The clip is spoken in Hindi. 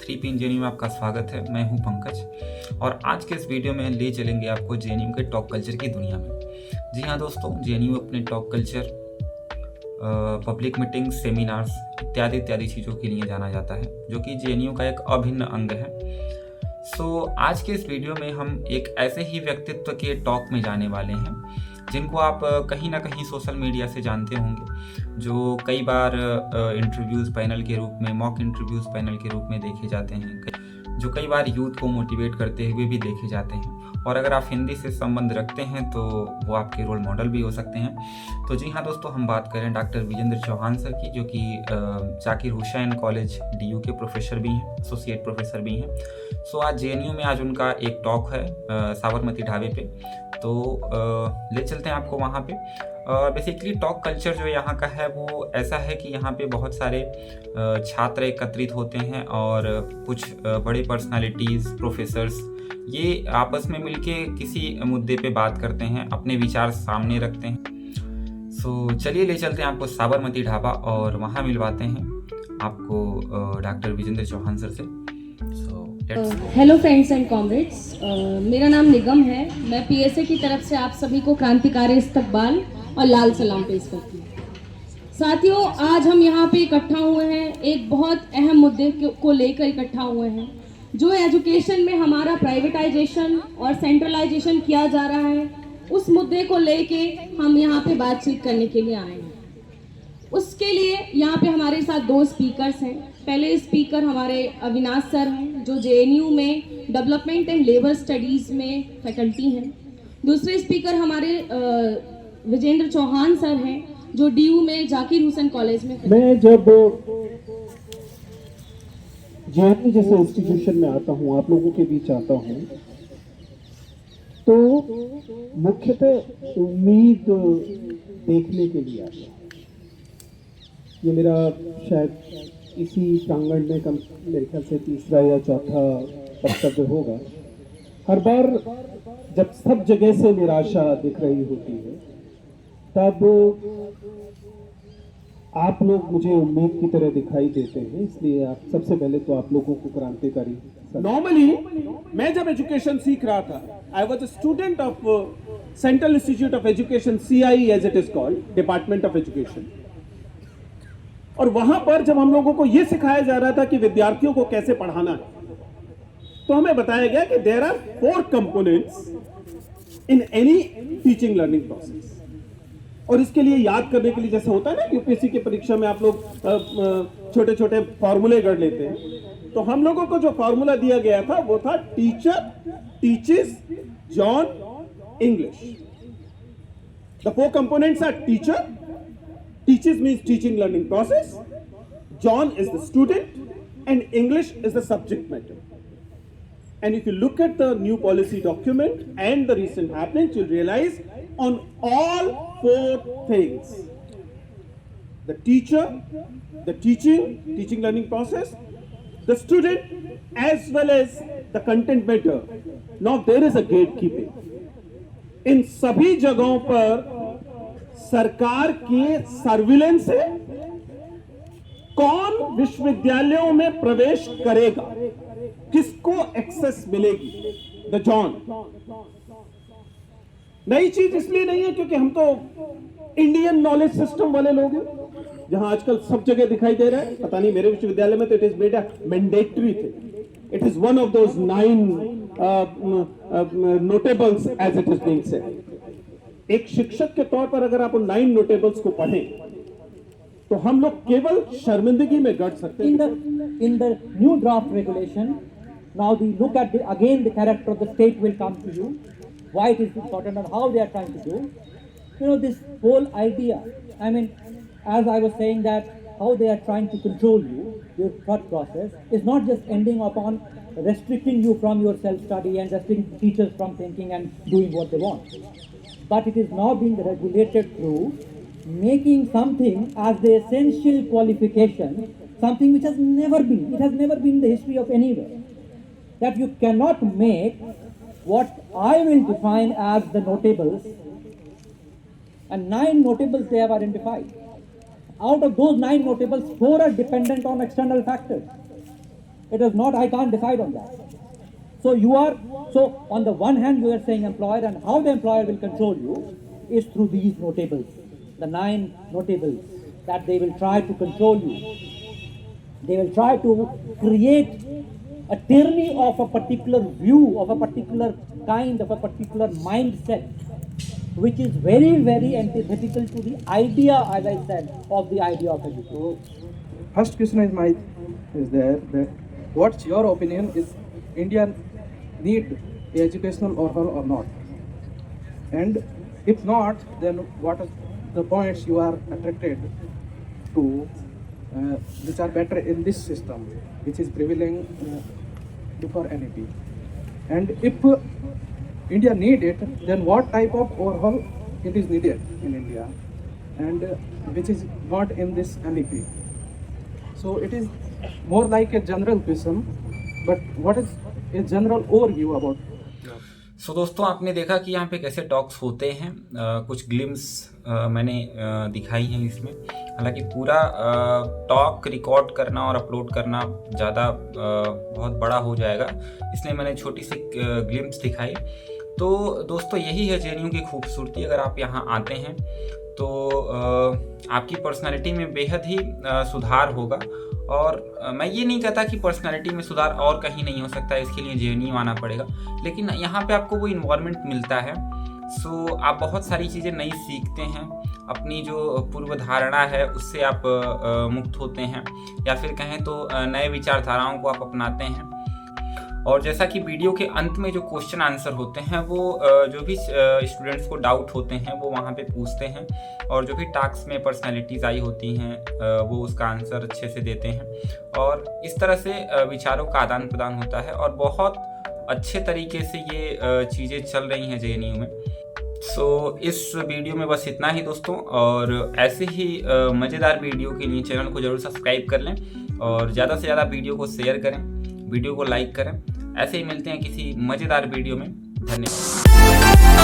3P इंजीनियरिंग में आपका स्वागत है। मैं हूं पंकज और आज के इस वीडियो में ले चलेंगे आपको जेएनयू के टॉप कल्चर की दुनिया में। जी हाँ दोस्तों, जेएनयू अपने top culture, public meeting, seminars इत्यादि इत्यादि चीज़ों के लिए जाना जाता है, जो कि जेएनयू का एक अभिन्न अंग है। आज के इस वीडियो में हम एक ऐसे ही व्यक्तित्व के टॉक में जाने वाले हैं जिनको आप कहीं ना कहीं सोशल मीडिया से जानते होंगे, जो कई बार इंटरव्यूज़ पैनल के रूप में, मॉक इंटरव्यूज़ पैनल के रूप में देखे जाते हैं, जो कई बार यूथ को मोटिवेट करते हुए भी देखे जाते हैं। और अगर आप हिंदी से संबंध रखते हैं तो वो आपके रोल मॉडल भी हो सकते हैं। तो जी हाँ दोस्तों, हम बात करें डॉक्टर विजेंद्र चौहान सर की, जो कि जाकिर हुसैन कॉलेज डीयू के प्रोफेसर भी हैं, एसोसिएट प्रोफेसर भी हैं। आज जेएनयू में आज उनका एक टॉक है साबरमती ढाबे पे, तो ले चलते हैं आपको वहाँ पे। बेसिकली टॉक कल्चर जो यहाँ का है वो ऐसा है कि यहाँ पे बहुत सारे छात्र एकत्रित होते हैं और कुछ बड़े पर्सनालिटीज़, प्रोफेसर्स, ये आपस में मिलके किसी मुद्दे पे बात करते हैं, अपने विचार सामने रखते हैं। चलिए ले चलते हैं आपको साबरमती ढाबा और वहाँ मिलवाते हैं आपको डॉक्टर विजेंद्र चौहान सर से। हेलो फ्रेंड्स एंड कॉमरेड्स, मेरा नाम निगम है। मैं पीएसए की तरफ से आप सभी को क्रांतिकारी इस्तकबाल और लाल सलाम पेश करती हूँ। साथियों, आज हम यहाँ पे इकट्ठा हुए हैं, एक बहुत अहम मुद्दे को लेकर इकट्ठा हुए हैं, जो एजुकेशन में हमारा प्राइवेटाइजेशन और सेंट्रलाइजेशन किया जा रहा है, उस मुद्दे को लेके हम यहाँ पे बातचीत करने के लिए आए हैं। उसके लिए यहाँ पे हमारे साथ दो स्पीकर्स हैं। पहले स्पीकर हमारे अविनाश सर हैं, जो जेएनयू में डेवलपमेंट एंड लेबर स्टडीज़ में फैकल्टी हैं। दूसरे स्पीकर हमारे विजेंद्र चौहान सर हैं, जो डीयू में जाकिर हुसैन कॉलेज में। मैं जब जेएनयू जैसे इंस्टीट्यूशन में आता हूँ, आप लोगों के बीच आता हूँ, तो मुख्यतः उम्मीद देखने के लिए आता हूँ। ये मेरा शायद इसी प्रांगण में मेरे ख्याल से तीसरा या चौथा वक्तव्य होगा। हर बार जब सब जगह से निराशा दिख रही होती है, तब आप लोग मुझे उम्मीद की तरह दिखाई देते हैं। इसलिए आप सबसे पहले तो आप लोगों को क्रांतिकारी। नॉर्मली मैं जब एजुकेशन सीख रहा था, I was a student of central institute of education, CIE as it is called, department of education. और वहां पर जब हम लोगों को यह सिखाया जा रहा था कि विद्यार्थियों को कैसे पढ़ाना है, तो हमें बताया गया कि there are 4 components in any teaching learning process. और इसके लिए याद करने के लिए, जैसे होता है ना यूपीएससी की परीक्षा में आप लोग छोटे छोटे फॉर्मूले गढ़ लेते हैं, तो हम लोगों को जो फॉर्मूला दिया गया था वो था teacher teaches John English. The 4 components are teacher, teaches means teaching learning process, John is the student, and English is the subject matter. And if you look at the new policy document and the recent happenings, you'll realize on all 4 things, the teacher, the teaching learning process, the student, as well as the content matter, now there is a gatekeeping. इन सभी जगहों पर सरकार के सर्विलेंस से कौन विश्वविद्यालयों में प्रवेश करेगा, किसको एक्सेस मिलेगी, द जॉन। नई चीज इसलिए नहीं है क्योंकि हम तो इंडियन नॉलेज सिस्टम वाले लोग हैं, जहां आजकल सब जगह दिखाई दे रहा है। पता नहीं, मेरे विश्वविद्यालय में तो it is made a mandatory thing. It is one of those 9 notables as it is being said. एक शिक्षक के तौर पर अगर आप उन 9 नोटेबल्स को पढ़ें, तो हम लोग केवल शर्मिंदगी में गड़ सकते हैं। In the new draft regulation, now the look at again the character of the state will come to you, why it is important and how they are trying to do. You know, this whole idea, I mean, as I was saying, that how they are trying to control you, your thought process, is not just ending upon restricting you from your self-study and restricting teachers from thinking and doing what they want. But it is now being regulated through making something as the essential qualification, something which has never been. It has never been in the history of anywhere. That you cannot make what I will define as the notables, and 9 notables they have identified. Out of those 9 notables, 4 are dependent on external factors. It is not, I can't decide on that. So on the one hand you are saying employer, and how the employer will control you is through these notables, the 9 notables, that they will try to control you. They will try to create a tyranny of a particular view, of a particular kind, of a particular mindset, which is very, very antithetical to the idea, as I said, of the idea of education. First question is there that what's your opinion, is India need educational or not? And if not, then what are the points you are attracted to which are better in this system, which is prevailing before NEP? And if India need it, then what type of overhaul it is needed in India, and which is not in this NEP? So it is more like a general question, but what is a general overview about? सो दोस्तों, आपने देखा कि यहाँ पे कैसे टॉक्स होते हैं। कुछ ग्लिम्स मैंने दिखाई हैं इसमें। हालांकि पूरा टॉक रिकॉर्ड करना और अपलोड करना ज़्यादा बहुत बड़ा हो जाएगा, इसलिए मैंने छोटी सी ग्लिम्स दिखाई। तो दोस्तों, यही है जेएनयू की खूबसूरती। अगर आप यहाँ आते हैं तो आपकी पर्सनालिटी में बेहद ही सुधार होगा। और मैं ये नहीं कहता कि पर्सनालिटी में सुधार और कहीं नहीं हो सकता है, इसके लिए जेएनयू आना पड़ेगा, लेकिन यहाँ पे आपको वो इन्वायरमेंट मिलता है। सो आप बहुत सारी चीज़ें नई सीखते हैं, अपनी जो पूर्व धारणा है उससे आप मुक्त होते हैं, या फिर कहें तो नए विचारधाराओं को आप अपनाते हैं। और जैसा कि वीडियो के अंत में जो क्वेश्चन आंसर होते हैं वो जो भी स्टूडेंट्स को डाउट होते हैं वो वहाँ पे पूछते हैं, और जो भी टास्क में पर्सनालिटीज़ आई होती हैं वो उसका आंसर अच्छे से देते हैं, और इस तरह से विचारों का आदान प्रदान होता है। और बहुत अच्छे तरीके से ये चीज़ें चल रही हैं जेएनयू में। सो इस वीडियो में बस इतना ही दोस्तों, और ऐसे ही मज़ेदार वीडियो के लिए चैनल को ज़रूर सब्सक्राइब कर लें, और ज़्यादा से ज़्यादा वीडियो को शेयर करें, वीडियो को लाइक करें। ऐसे ही मिलते हैं किसी मज़ेदार वीडियो में। धन्यवाद।